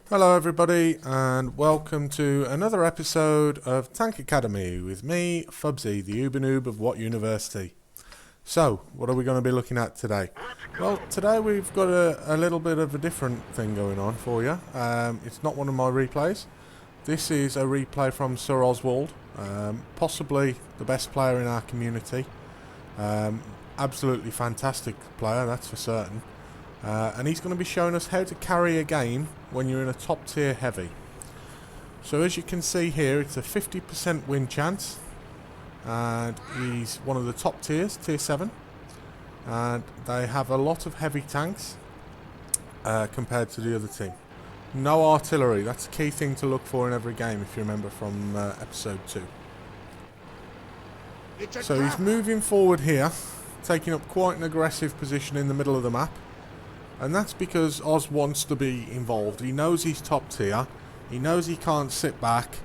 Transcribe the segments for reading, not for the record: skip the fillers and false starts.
Hello everybody and welcome to another episode of Tank Academy with me, Fubzy, the Uber Noob of What University. So, what are we going to be looking at today? Well, today we've got a little bit of a different thing going on for you. It's not one of my replays. This is a replay from Sir Oswald, possibly the best player in our community. Absolutely fantastic player, that's for certain. And he's going to be showing us how to carry a game when you're in a top tier heavy. So as you can see here, it's a 50% win chance, and he's one of the top tiers, tier 7, and they have a lot of heavy tanks compared to the other team. No artillery, that's a key thing to look for in every game if you remember from episode 2. So he's moving forward here, taking up quite an aggressive position in the middle of the map. And that's because Oz wants to be involved. He knows he's top tier. He knows he can't sit back,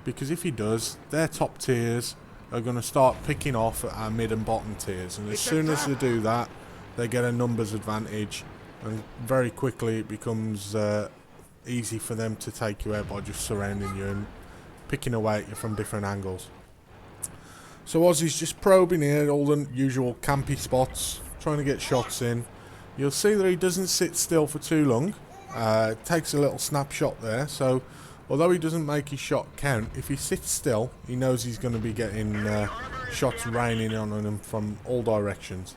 because if he does, their top tiers are going to start picking off at our mid and bottom tiers. And as soon as they do that, they get a numbers advantage. And very quickly it becomes easy for them to take you out by just surrounding you and picking away at you from different angles. So Oz is just probing here all the usual campy spots, trying to get shots in. You'll see that he doesn't sit still for too long. Takes a little snapshot there, so although he doesn't make his shot count, if he sits still, he knows he's going to be getting shots raining on him from all directions.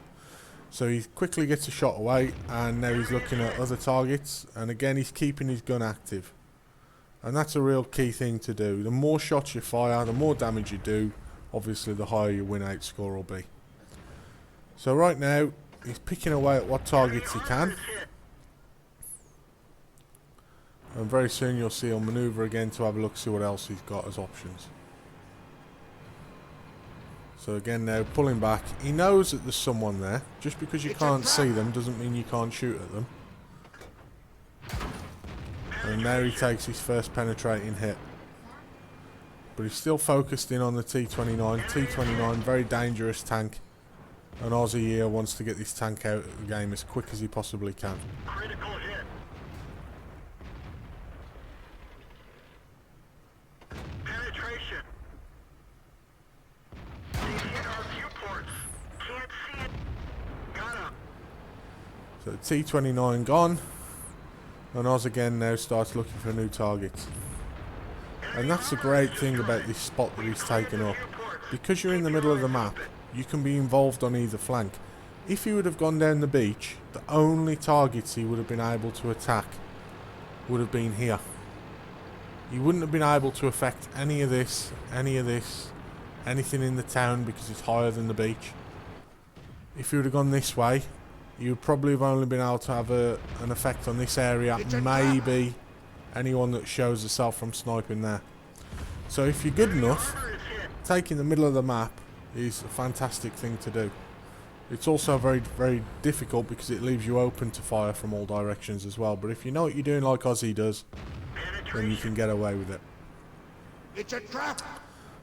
So he quickly gets a shot away, and now he's looking at other targets, and again he's keeping his gun active. And that's a real key thing to do. The more shots you fire, the more damage you do, obviously the higher your win out score will be. So right now, he's picking away at what targets he can. And very soon you'll see he'll manoeuvre again to have a look, see what else he's got as options. So again now, pulling back. He knows that there's someone there. Just because you can't see them doesn't mean you can't shoot at them. And now he takes his first penetrating hit. But he's still focused in on the T-29. T-29, very dangerous tank. And Aussie here wants to get this tank out of the game as quick as he possibly can. Critical hit. Penetration. They hit our viewports. Can't see it. Got him. So T-29 gone. And Oz again now starts looking for new targets. And that's the great thing about this spot that he's taken up. Because you're in the middle of the map, you can be involved on either flank. If he would have gone down the beach, the only targets he would have been able to attack would have been here. He wouldn't have been able to affect any of this, anything in the town, because it's higher than the beach. If he would have gone this way, you would probably have only been able to have an effect on this area, maybe anyone that shows herself from sniping there. So if you're good enough, taking the middle of the map is a fantastic thing to do. It's also very, very difficult because it leaves you open to fire from all directions as well. But if you know what you're doing like Ozzy does, then you can get away with it. It's a trap.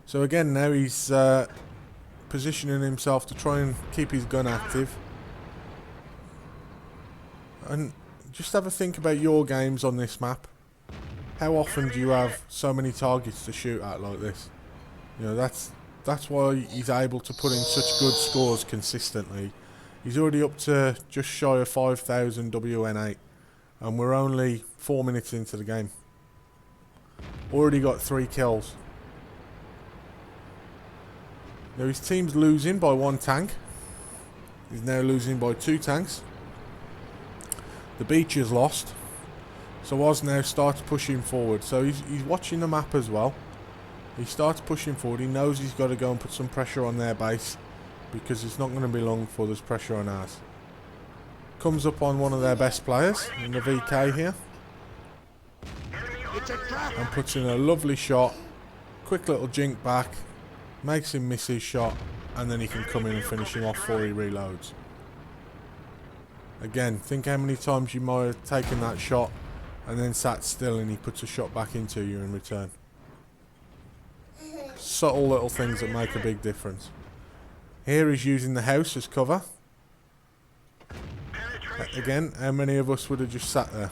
So again now he's positioning himself to try and keep his gun active. And just have a think about your games on this map. How often do you have so many targets to shoot at like this? You know, that's why he's able to put in such good scores consistently. He's already up to just shy of 5,000 WN8, and we're only 4 minutes into the game. Already got 3 kills. Now his team's losing by 1 tank. He's now losing by 2 tanks. The beach is lost. So Oz now starts pushing forward. So he's watching the map as well. He starts pushing forward. He knows he's got to go and put some pressure on their base, because it's not going to be long before there's pressure on ours. Comes up on one of their best players in the VK here, and puts in a lovely shot. Quick little jink back, makes him miss his shot, and then he can come in and finish him off before he reloads. Again, think how many times you might have taken that shot and then sat still and he puts a shot back into you in return. Subtle little things that make a big difference. Here he's using the house as cover. Again, how many of us would have just sat there?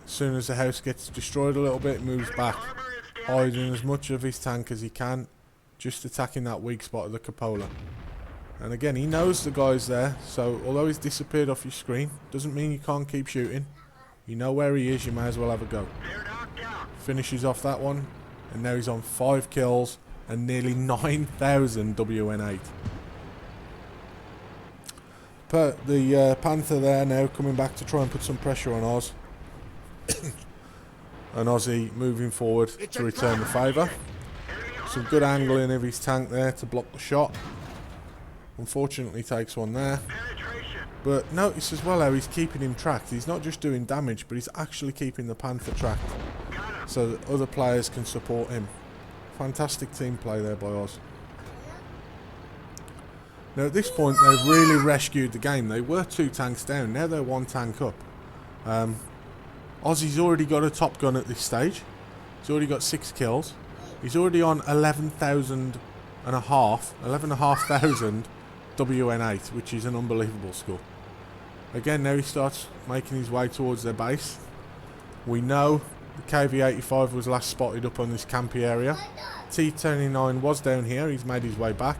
As soon as the house gets destroyed a little bit, moves back, hiding as much of his tank as he can, just attacking that weak spot of the cupola. And again, he knows the guy's there, so although he's disappeared off your screen, doesn't mean you can't keep shooting. You know where he is, you may as well have a go. Finishes off that one, and now he's on 5 kills and nearly 9,000 WN8. But the Panther there now coming back to try and put some pressure on Oz. And Ozzy moving forward to return the favour. Some good angling of his tank there to block the shot. Unfortunately takes one there. But notice as well how he's keeping him tracked. He's not just doing damage, but he's actually keeping the Panther tracked, so that other players can support him. Fantastic team play there by Oz. Now at this point they've really rescued the game. They were 2 tanks down, now they're 1 tank up. Ozzy's already got a top gun at this stage. He's already got 6 kills. He's already on 11,500 WN8, which is an unbelievable score. Again, now he starts making his way towards their base. We know the KV-85 was last spotted up on this campy area. T-29 was down here, he's made his way back.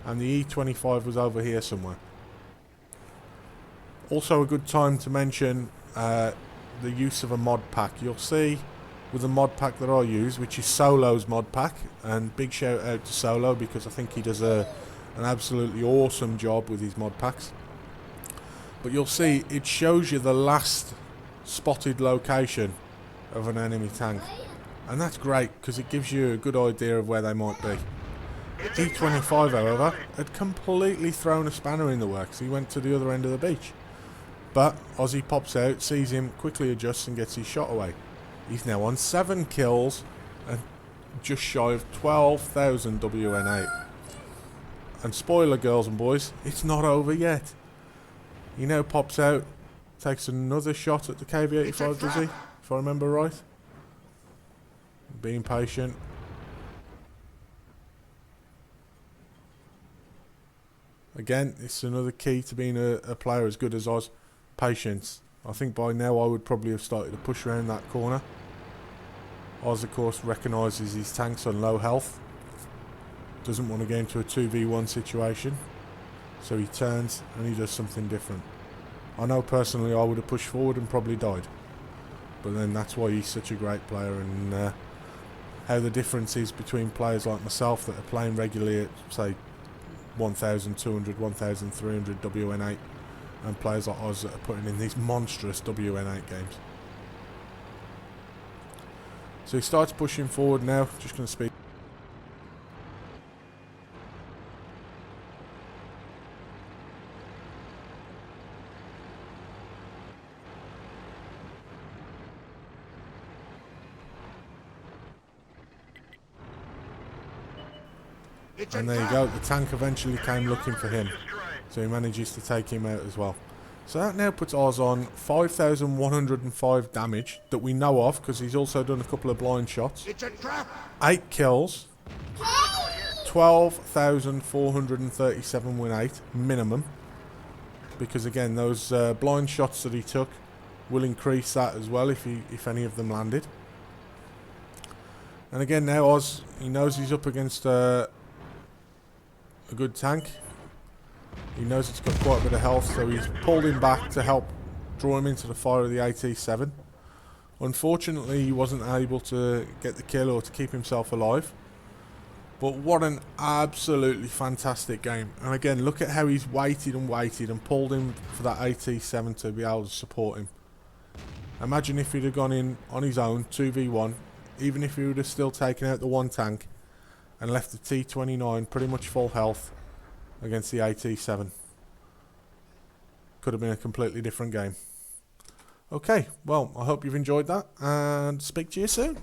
And the E-25 was over here somewhere. Also a good time to mention the use of a mod pack. You'll see with the mod pack that I use, which is Solo's mod pack, and big shout out to Solo because I think he does an absolutely awesome job with his mod packs. But you'll see it shows you the last spotted location of an enemy tank, and that's great because it gives you a good idea of where they might be. E25 however had completely thrown a spanner in the works. He went to the other end of the beach, but Ozzy pops out, sees him, quickly adjusts and gets his shot away. He's now on 7 kills and just shy of 12,000 WN8. And spoiler, girls and boys, it's not over yet. He now pops out, takes another shot at the KV-85, does he? If I remember right. Being patient. Again, it's another key to being a player as good as Oz. Patience. I think by now I would probably have started to push around that corner. Oz, of course, recognises his tank's on low health. Doesn't want to get into a 2v1 situation. So he turns and he does something different. I know personally I would have pushed forward and probably died. But then that's why he's such a great player, and how the difference is between players like myself that are playing regularly at, say, 1,200, 1,300 WN8, and players like Oz that are putting in these monstrous WN8 games. So he starts pushing forward now, just going to speed. And there you go, the tank eventually came looking for him, so he manages to take him out as well. So that now puts Oz on 5,105 damage that we know of, because he's also done a couple of blind shots. 8 kills, 12,437 win 8 minimum, because again those blind shots that he took will increase that as well if any of them landed. And again now Oz, he knows he's up against a good tank. He knows it's got quite a bit of health, so he's pulled him back to help draw him into the fire of the AT-7. Unfortunately, he wasn't able to get the kill or to keep himself alive. But what an absolutely fantastic game. And again, look at how he's waited and pulled him for that AT-7 to be able to support him. Imagine if he'd have gone in on his own, 2v1, even if he would have still taken out the one tank and left the T-29 pretty much full health against the AT-7. Could have been a completely different game. Okay, well, I hope you've enjoyed that, and speak to you soon.